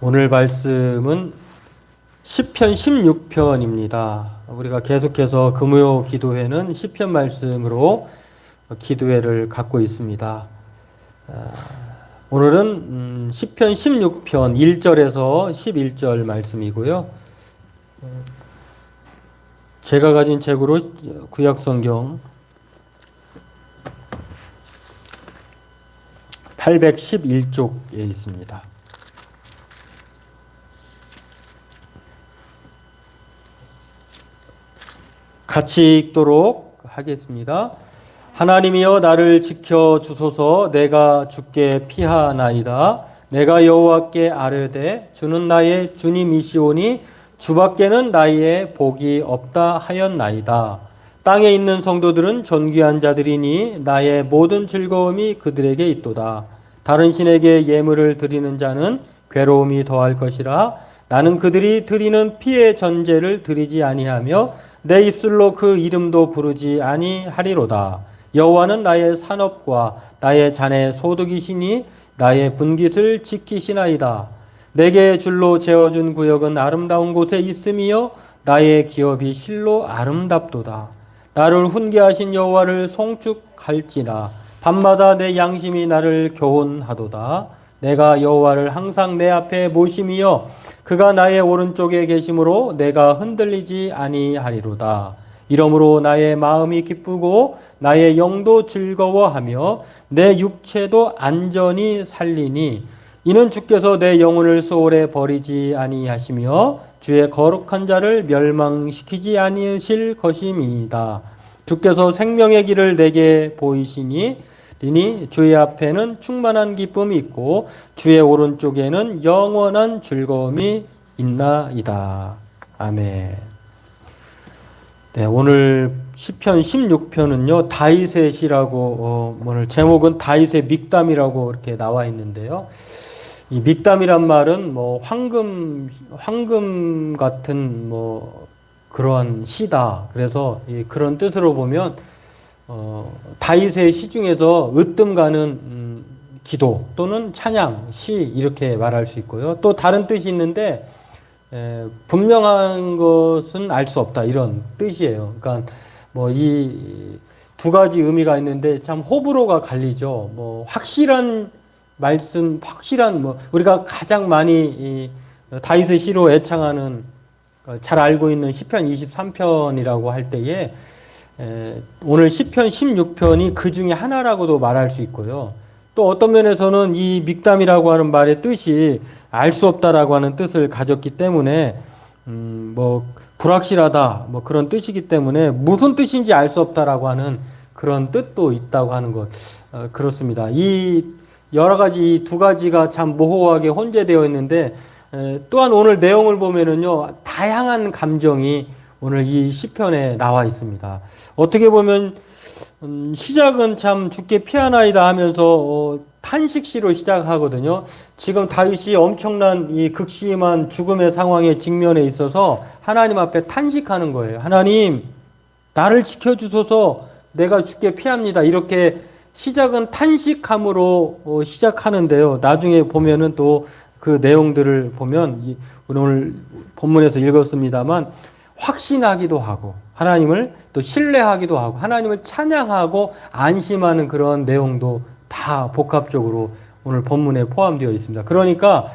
오늘 말씀은 시편 16편입니다. 우리가 계속해서 금요 기도회는 시편 말씀으로 기도회를 갖고 있습니다. 오늘은 시편 16편 1절에서 11절 말씀이고요. 제가 가진 책으로 구약성경 811쪽에 있습니다. 같이 읽도록 하겠습니다. 하나님이여 나를 지켜 주소서. 내가 주께 피하나이다. 내가 여호와께 아뢰되 주는 나의 주님이시오니 주밖에는 나의 복이 없다 하였나이다. 땅에 있는 성도들은 존귀한 자들이니 나의 모든 즐거움이 그들에게 있도다. 다른 신에게 예물을 드리는 자는 괴로움이 더할 것이라. 나는 그들이 드리는 피의 전제를 드리지 아니하며 내 입술로 그 이름도 부르지 아니하리로다. 여호와는 나의 산업과 나의 잔의 소득이시니 나의 분깃을 지키시나이다. 내게 줄로 재어준 구역은 아름다운 곳에 있음이요 나의 기업이 실로 아름답도다. 나를 훈계하신 여호와를 송축할지라. 밤마다 내 양심이 나를 교훈하도다. 내가 여호와를 항상 내 앞에 모심이여 그가 나의 오른쪽에 계심으로 내가 흔들리지 아니하리로다. 이러므로 나의 마음이 기쁘고 나의 영도 즐거워하며 내 육체도 안전히 살리니 이는 주께서 내 영혼을 소홀에 버리지 아니하시며 주의 거룩한 자를 멸망시키지 아니하실 것임이다. 주께서 생명의 길을 내게 보이시니 주의 앞에는 충만한 기쁨이 있고 주의 오른쪽에는 영원한 즐거움이 있나이다. 아멘. 네, 오늘 시편 16편은요 다윗의 시라고 오늘 제목은 다윗의 믹담이라고 이렇게 나와 있는데요. 이 믹담이란 말은 뭐 황금 같은 뭐 그러한 시다. 그래서 그런 뜻으로 보면 다윗의 시 중에서 으뜸 가는 기도 또는 찬양, 시 이렇게 말할 수 있고요. 또 다른 뜻이 있는데 분명한 것은 알 수 없다 이런 뜻이에요. 그러니까 뭐 이 두 가지 의미가 있는데 참 호불호가 갈리죠. 뭐 확실한 말씀, 확실한 뭐 우리가 가장 많이 다윗의 시로 애창하는 잘 알고 있는 시편 23편이라고 할 때에 오늘 시편 16편이 그 중에 하나라고도 말할 수 있고요. 또 어떤 면에서는 이 믹담이라고 하는 말의 뜻이 알 수 없다라고 하는 뜻을 가졌기 때문에 뭐 불확실하다 뭐 그런 뜻이기 때문에 무슨 뜻인지 알 수 없다라고 하는 그런 뜻도 있다고 하는 것 그렇습니다. 이 여러 가지 이 두 가지가 참 모호하게 혼재되어 있는데 또한 오늘 내용을 보면은요 다양한 감정이 오늘 이 시편에 나와 있습니다. 어떻게 보면 시작은 참 주께 피하나이다 하면서 탄식시로 시작하거든요. 지금 다윗이 엄청난 이 극심한 죽음의 상황에 직면해 있어서 하나님 앞에 탄식하는 거예요. 하나님, 나를 지켜주소서. 내가 주께 피합니다. 이렇게 시작은 탄식함으로 시작하는데요. 나중에 보면은 또 그 내용들을 보면 오늘 본문에서 읽었습니다만 확신하기도 하고 하나님을 또 신뢰하기도 하고 하나님을 찬양하고 안심하는 그런 내용도 다 복합적으로 오늘 본문에 포함되어 있습니다. 그러니까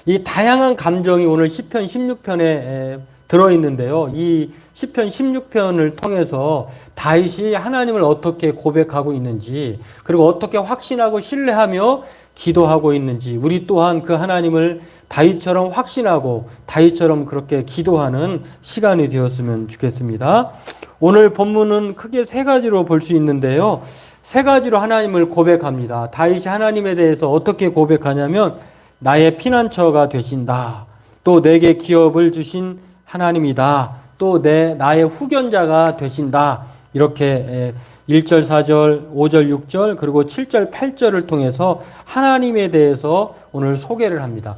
이 다양한 감정이 오늘 시편 16편에 들어있는데요. 이 시편 16편을 통해서 다윗이 하나님을 어떻게 고백하고 있는지 그리고 어떻게 확신하고 신뢰하며 기도하고 있는지 우리 또한 그 하나님을 다윗처럼 확신하고 다윗처럼 그렇게 기도하는 시간이 되었으면 좋겠습니다. 오늘 본문은 크게 세 가지로 볼 수 있는데요. 세 가지로 하나님을 고백합니다. 다윗이 하나님에 대해서 어떻게 고백하냐면 나의 피난처가 되신다. 또 내게 기업을 주신 하나님이다. 또 나의 후견자가 되신다. 이렇게 1절, 4절, 5절, 6절 그리고 7절, 8절을 통해서 하나님에 대해서 오늘 소개를 합니다.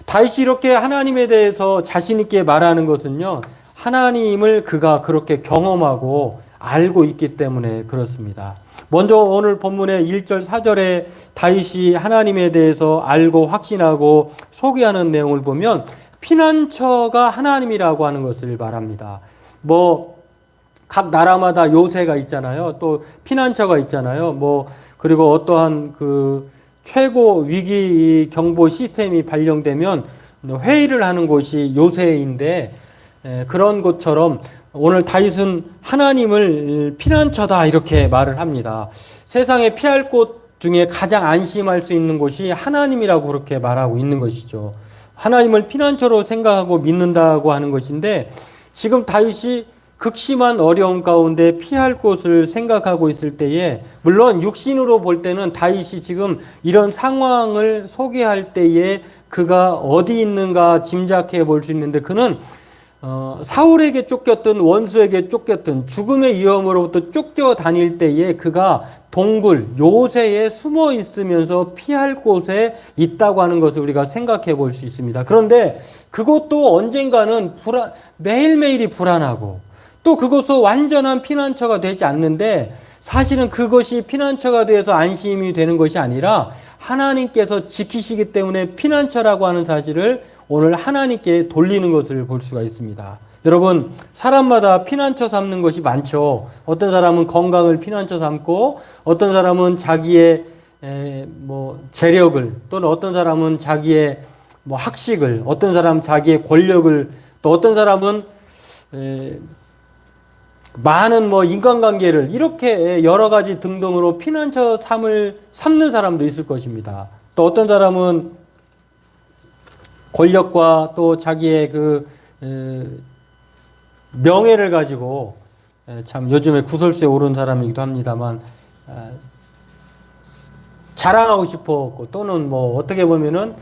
다윗이 이렇게 하나님에 대해서 자신 있게 말하는 것은요. 하나님을 그가 그렇게 경험하고 알고 있기 때문에 그렇습니다. 먼저 오늘 본문의 1절 4절에 다윗이 하나님에 대해서 알고 확신하고 소개하는 내용을 보면 피난처가 하나님이라고 하는 것을 말합니다. 각 나라마다 요새가 있잖아요. 또 피난처가 있잖아요. 그리고 어떠한 그 최고 위기 경보 시스템이 발령되면 회의를 하는 곳이 요새인데, 그런 것처럼 오늘 다윗은 하나님을 피난처다 이렇게 말을 합니다. 세상에 피할 곳 중에 가장 안심할 수 있는 곳이 하나님이라고 그렇게 말하고 있는 것이죠. 하나님을 피난처로 생각하고 믿는다고 하는 것인데, 지금 다윗이 극심한 어려움 가운데 피할 곳을 생각하고 있을 때에, 물론 육신으로 볼 때는 다윗이 지금 이런 상황을 소개할 때에 그가 어디 있는가 짐작해 볼 수 있는데, 그는 사울에게 쫓겼든 원수에게 쫓겼든 죽음의 위험으로부터 쫓겨다닐 때에 그가 동굴, 요새에 숨어 있으면서 피할 곳에 있다고 하는 것을 우리가 생각해 볼 수 있습니다. 그런데 그것도 언젠가는 매일매일이 불안하고, 또 그것도 완전한 피난처가 되지 않는데, 사실은 그것이 피난처가 되어서 안심이 되는 것이 아니라 하나님께서 지키시기 때문에 피난처라고 하는 사실을 오늘 하나님께 돌리는 것을 볼 수가 있습니다. 여러분, 사람마다 피난처 삼는 것이 많죠. 어떤 사람은 건강을 피난처 삼고, 어떤 사람은 자기의 재력을, 또는 어떤 사람은 자기의 학식을, 어떤 사람은 자기의 권력을, 또 어떤 사람은 많은 인간관계를, 이렇게 여러 가지 등등으로 피난처 삼는 사람도 있을 것입니다. 또 어떤 사람은 권력과 또 자기의 명예를 가지고, 참 요즘에 구설수에 오른 사람이기도 합니다만, 자랑하고 싶었고, 또는 어떻게 보면은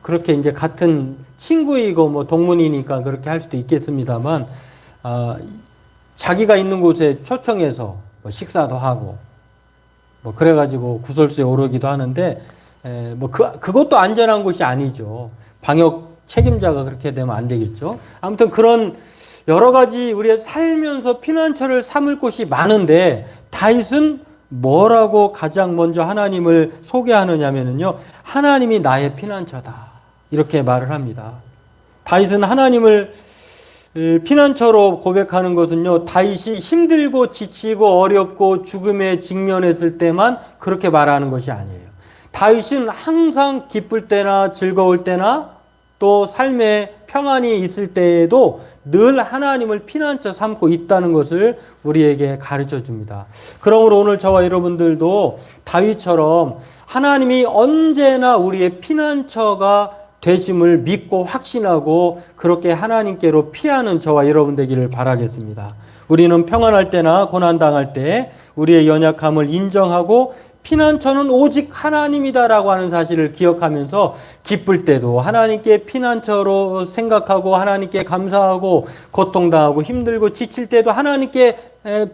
그렇게 이제 같은 친구이고 동문이니까 그렇게 할 수도 있겠습니다만, 자기가 있는 곳에 초청해서 식사도 하고 그래가지고 구설수에 오르기도 하는데, 그것도 안전한 곳이 아니죠. 방역 책임자가 그렇게 되면 안 되겠죠. 아무튼 그런 여러 가지 우리가 살면서 피난처를 삼을 곳이 많은데, 다윗은 뭐라고 가장 먼저 하나님을 소개하느냐면요, 하나님이 나의 피난처다 이렇게 말을 합니다. 다윗은 하나님을 피난처로 고백하는 것은요, 다윗이 힘들고 지치고 어렵고 죽음에 직면했을 때만 그렇게 말하는 것이 아니에요. 다윗은 항상 기쁠 때나 즐거울 때나 또 삶에 평안이 있을 때에도 늘 하나님을 피난처 삼고 있다는 것을 우리에게 가르쳐 줍니다. 그러므로 오늘 저와 여러분들도 다윗처럼 하나님이 언제나 우리의 피난처가 되심을 믿고 확신하고 그렇게 하나님께로 피하는 저와 여러분 되기를 바라겠습니다. 우리는 평안할 때나 고난당할 때 우리의 연약함을 인정하고 피난처는 오직 하나님이다라고 하는 사실을 기억하면서 기쁠 때도 하나님께 피난처로 생각하고 하나님께 감사하고, 고통당하고 힘들고 지칠 때도 하나님께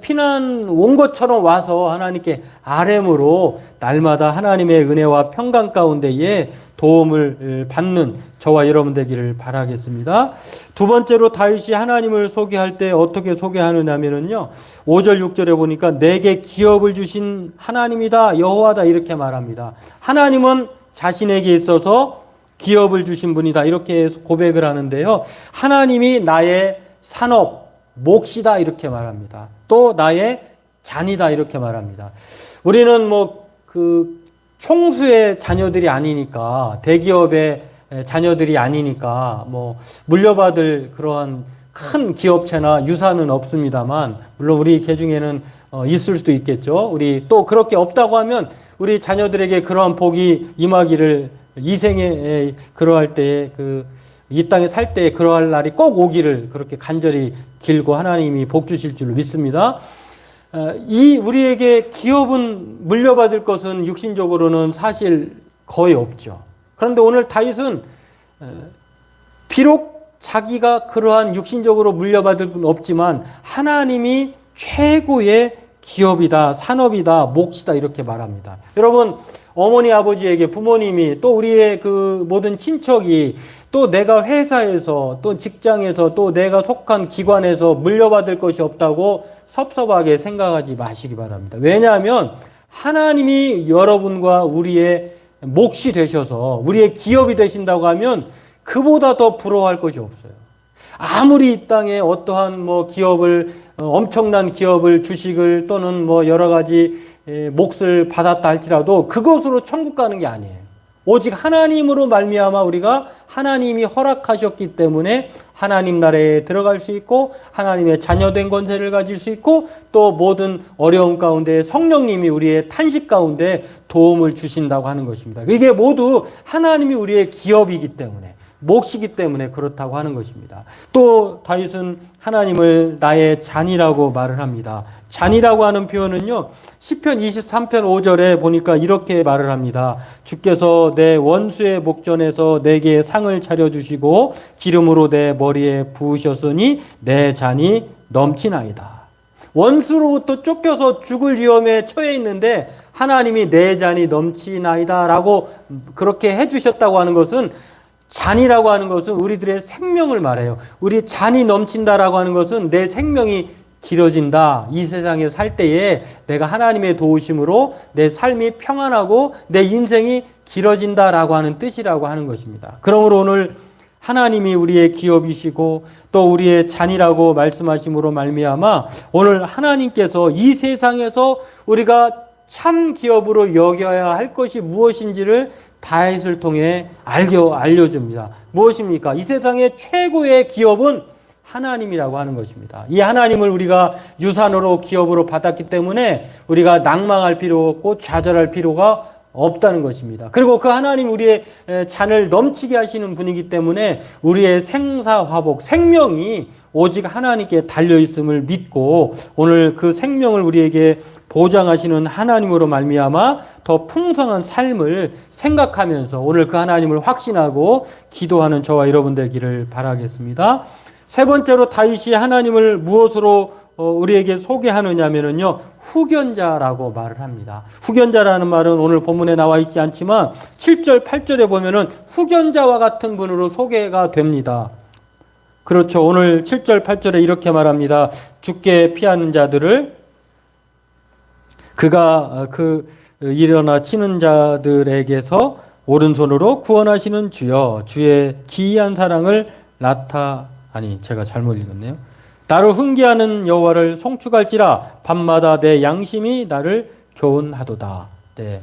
피난 온 것처럼 와서 하나님께 아뢰므로 날마다 하나님의 은혜와 평강 가운데에 도움을 받는 저와 여러분 되기를 바라겠습니다. 두 번째로 다윗이 하나님을 소개할 때 어떻게 소개하느냐면요, 5절 6절에 보니까 내게 기업을 주신 하나님이다, 여호와다 이렇게 말합니다. 하나님은 자신에게 있어서 기업을 주신 분이다 이렇게 고백을 하는데요, 하나님이 나의 산업, 몫이다 이렇게 말합니다. 또 나의 잔이다 이렇게 말합니다. 우리는 총수의 자녀들이 아니니까, 대기업의 자녀들이 아니니까 물려받을 그러한 큰 기업체나 유산은 없습니다만, 물론 우리 개중에는 있을 수도 있겠죠. 우리 또 그렇게 없다고 하면 우리 자녀들에게 그러한 복이 임하기를, 이 생에 그러할 때에 이 땅에 살 때 그러할 날이 꼭 오기를 그렇게 간절히 길고 하나님이 복 주실 줄로 믿습니다. 우리에게 기업은 물려받을 것은 육신적으로는 사실 거의 없죠. 그런데 오늘 다윗은 비록 자기가 그러한 육신적으로 물려받을 건 없지만 하나님이 최고의 기업이다, 산업이다, 몫이다 이렇게 말합니다. 여러분, 어머니 아버지에게 부모님이, 또 우리의 그 모든 친척이, 또 내가 회사에서, 또 직장에서, 또 내가 속한 기관에서 물려받을 것이 없다고 섭섭하게 생각하지 마시기 바랍니다. 왜냐하면 하나님이 여러분과 우리의 몫이 되셔서 우리의 기업이 되신다고 하면 그보다 더 부러워할 것이 없어요. 아무리 이 땅에 어떠한 뭐 기업을 엄청난 기업을 주식을 또는 뭐 여러 가지 몫을 받았다 할지라도 그것으로 천국 가는 게 아니에요. 오직 하나님으로 말미암아 우리가 하나님이 허락하셨기 때문에 하나님 나라에 들어갈 수 있고 하나님의 자녀된 권세를 가질 수 있고 또 모든 어려움 가운데 성령님이 우리의 탄식 가운데 도움을 주신다고 하는 것입니다. 이게 모두 하나님이 우리의 기업이기 때문에 몫이기 때문에 그렇다고 하는 것입니다. 또 다윗은 하나님을 나의 잔이라고 말을 합니다. 잔이라고 하는 표현은요, 시편 23편 5절에 보니까 이렇게 말을 합니다. 주께서 내 원수의 목전에서 내게 상을 차려주시고 기름으로 내 머리에 부으셨으니 내 잔이 넘치나이다. 원수로부터 쫓겨서 죽을 위험에 처해 있는데 하나님이 내 잔이 넘치나이다 라고 그렇게 해주셨다고 하는 것은 잔이라고 하는 것은 우리들의 생명을 말해요. 우리 잔이 넘친다라고 하는 것은 내 생명이 길어진다. 이 세상에 살 때에 내가 하나님의 도우심으로 내 삶이 평안하고 내 인생이 길어진다라고 하는 뜻이라고 하는 것입니다. 그러므로 오늘 하나님이 우리의 기업이시고 또 우리의 잔이라고 말씀하심으로 말미암아 오늘 하나님께서 이 세상에서 우리가 참 기업으로 여겨야 할 것이 무엇인지를 다윗을 통해 알려줍니다. 무엇입니까? 이 세상의 최고의 기업은 하나님이라고 하는 것입니다. 이 하나님을 우리가 유산으로 기업으로 받았기 때문에 우리가 낭망할 필요 없고 좌절할 필요가 없다는 것입니다. 그리고 그 하나님 우리의 잔을 넘치게 하시는 분이기 때문에 우리의 생사화복, 생명이 오직 하나님께 달려있음을 믿고 오늘 그 생명을 우리에게 보장하시는 하나님으로 말미암아 더 풍성한 삶을 생각하면서 오늘 그 하나님을 확신하고 기도하는 저와 여러분 되기를 바라겠습니다. 세 번째로 다윗이 하나님을 무엇으로 우리에게 소개하느냐면요, 후견자라고 말을 합니다. 후견자라는 말은 오늘 본문에 나와 있지 않지만 7절, 8절에 보면은 후견자와 같은 분으로 소개가 됩니다. 그렇죠. 오늘 7절, 8절에 이렇게 말합니다. 주께 피하는 자들을 그가 일어나 치는 자들에게서 오른손으로 구원하시는 주여, 주의 기이한 사랑을 제가 잘못 읽었네요. 나를 훈계하는 여호와를 송축할지라 밤마다 내 양심이 나를 교훈하도다. 네.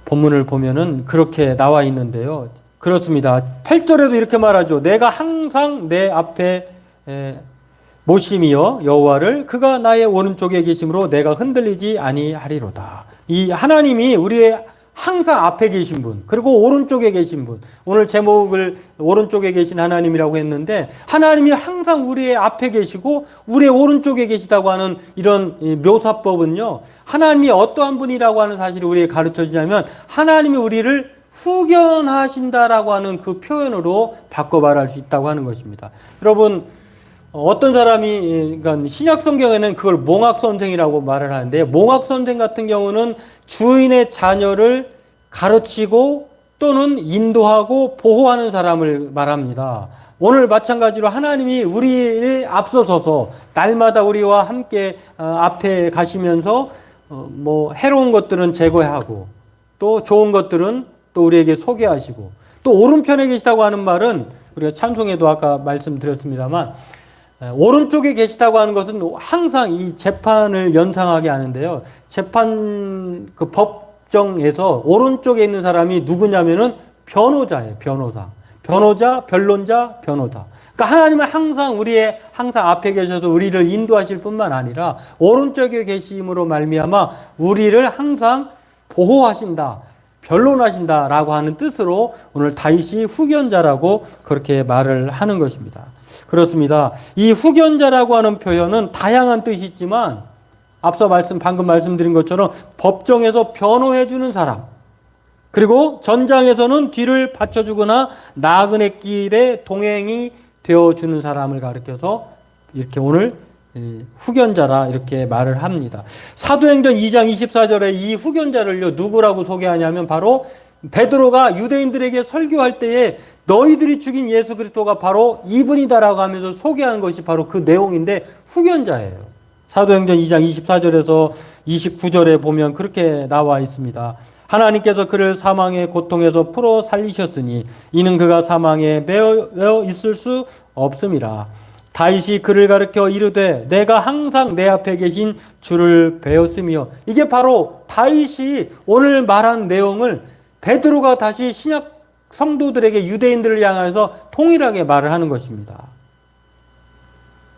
본문을 보면은 그렇게 나와 있는데요. 그렇습니다. 8절에도 이렇게 말하죠. 내가 항상 내 앞에 모심이여 여호와를 그가 나의 오른쪽에 계심으로 내가 흔들리지 아니하리로다. 이 하나님이 우리의 항상 앞에 계신 분, 그리고 오른쪽에 계신 분. 오늘 제목을 오른쪽에 계신 하나님이라고 했는데 하나님이 항상 우리의 앞에 계시고 우리의 오른쪽에 계시다고 하는 이런 묘사법은요, 하나님이 어떠한 분이라고 하는 사실을 우리에게 가르쳐주냐면 하나님이 우리를 후견하신다라고 하는 그 표현으로 바꿔 말할 수 있다고 하는 것입니다. 여러분, 어떤 사람이, 그러니까 신약 성경에는 그걸 몽학선생이라고 말을 하는데, 몽학선생 같은 경우는 주인의 자녀를 가르치고 또는 인도하고 보호하는 사람을 말합니다. 오늘 마찬가지로 하나님이 우리를 앞서서서 날마다 우리와 함께 앞에 가시면서 해로운 것들은 제거하고 또 좋은 것들은 또 우리에게 소개하시고 또 오른편에 계시다고 하는 말은 우리가 찬송에도 아까 말씀드렸습니다만 오른쪽에 계시다고 하는 것은 항상 이 재판을 연상하게 하는데요. 재판 그 법정에서 오른쪽에 있는 사람이 누구냐면은 변호자예요. 변호사, 변론자, 변호사. 그러니까 하나님은 항상 항상 앞에 계셔서 우리를 인도하실 뿐만 아니라 오른쪽에 계심으로 말미암아 우리를 항상 보호하신다, 변론하신다라고 하는 뜻으로 오늘 다윗이 후견자라고 그렇게 말을 하는 것입니다. 그렇습니다. 이 후견자라고 하는 표현은 다양한 뜻이 있지만 앞서 방금 말씀드린 것처럼 법정에서 변호해주는 사람, 그리고 전장에서는 뒤를 받쳐주거나 나그네 길에 동행이 되어주는 사람을 가리켜서 이렇게 오늘 후견자라 이렇게 말을 합니다. 사도행전 2장 24절에 이 후견자를요 누구라고 소개하냐면 바로 베드로가 유대인들에게 설교할 때에 너희들이 죽인 예수 그리스도가 바로 이분이다라고 하면서 소개하는 것이 바로 그 내용인데 후견자예요. 사도행전 2장 24절에서 29절에 보면 그렇게 나와 있습니다. 하나님께서 그를 사망의 고통에서 풀어 살리셨으니 이는 그가 사망에 매여 있을 수 없음이라. 다윗이 그를 가르쳐 이르되 내가 항상 내 앞에 계신 주를 배웠으며, 이게 바로 다윗이 오늘 말한 내용을 베드로가 다시 신약 성도들에게, 유대인들을 향해서 통일하게 말을 하는 것입니다.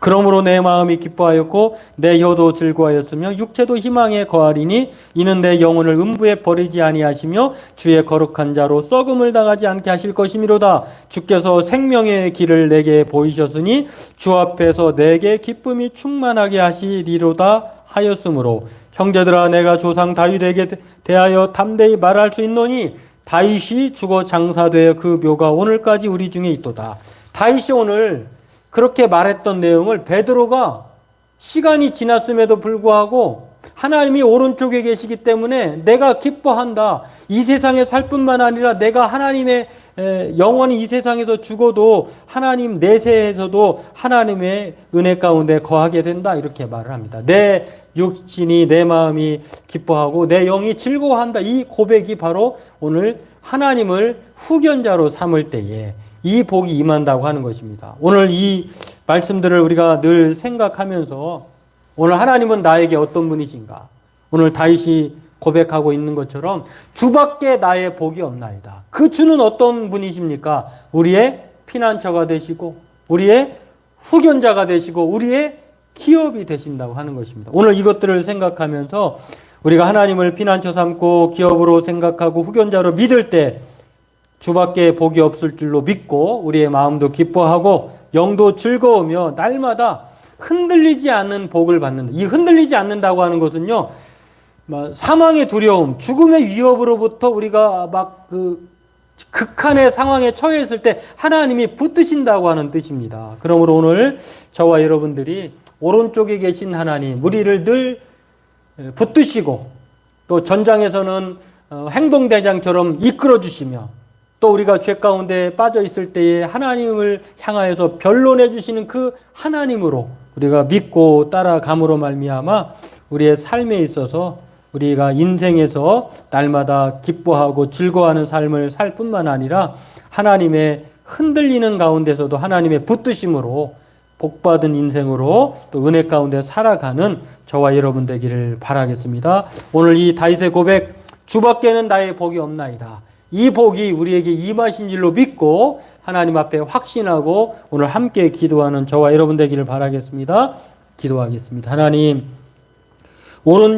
그러므로 내 마음이 기뻐하였고 내 혀도 즐거워하였으며 육체도 희망에 거하리니 이는 내 영혼을 음부에 버리지 아니하시며 주의 거룩한 자로 썩음을 당하지 않게 하실 것이미로다. 주께서 생명의 길을 내게 보이셨으니 주 앞에서 내게 기쁨이 충만하게 하시리로다 하였으므로 형제들아, 내가 조상 다윗에게 대하여 담대히 말할 수 있노니 다윗이 죽어 장사되어 그 묘가 오늘까지 우리 중에 있도다. 다윗이 오늘 그렇게 말했던 내용을 베드로가 시간이 지났음에도 불구하고 하나님이 오른쪽에 계시기 때문에 내가 기뻐한다. 이 세상에 살 뿐만 아니라 내가 하나님의 영원히 이 세상에서 죽어도 하나님 내세에서도 하나님의 은혜 가운데 거하게 된다. 이렇게 말을 합니다. 내 육신이, 내 마음이 기뻐하고 내 영이 즐거워한다. 이 고백이 바로 오늘 하나님을 후견자로 삼을 때에 이 복이 임한다고 하는 것입니다. 오늘 이 말씀들을 우리가 늘 생각하면서 오늘 하나님은 나에게 어떤 분이신가? 오늘 다윗이 고백하고 있는 것처럼 주밖에 나의 복이 없나이다. 그 주는 어떤 분이십니까? 우리의 피난처가 되시고 우리의 후견자가 되시고 우리의 기업이 되신다고 하는 것입니다. 오늘 이것들을 생각하면서 우리가 하나님을 피난처 삼고 기업으로 생각하고 후견자로 믿을 때 주밖에 복이 없을 줄로 믿고 우리의 마음도 기뻐하고 영도 즐거우며 날마다 흔들리지 않는 복을 받는다. 이 흔들리지 않는다고 하는 것은요, 사망의 두려움, 죽음의 위협으로부터 우리가 막 극한의 상황에 처해 있을 때 하나님이 붙드신다고 하는 뜻입니다. 그러므로 오늘 저와 여러분들이 오른쪽에 계신 하나님, 우리를 늘 붙드시고 또 전장에서는 행동대장처럼 이끌어 주시며 또 우리가 죄 가운데 빠져 있을 때에 하나님을 향하여서 변론해 주시는 그 하나님으로 우리가 믿고 따라감으로 말미암아 우리의 삶에 있어서 우리가 인생에서 날마다 기뻐하고 즐거워하는 삶을 살 뿐만 아니라 하나님의 흔들리는 가운데서도 하나님의 붙드심으로 복받은 인생으로 또 은혜 가운데 살아가는 저와 여러분 되기를 바라겠습니다. 오늘 이 다윗의 고백, 주밖에는 나의 복이 없나이다. 이 복이 우리에게 임하신 줄로 믿고 하나님 앞에 확신하고 오늘 함께 기도하는 저와 여러분 되기를 바라겠습니다. 기도하겠습니다. 하나님, 오른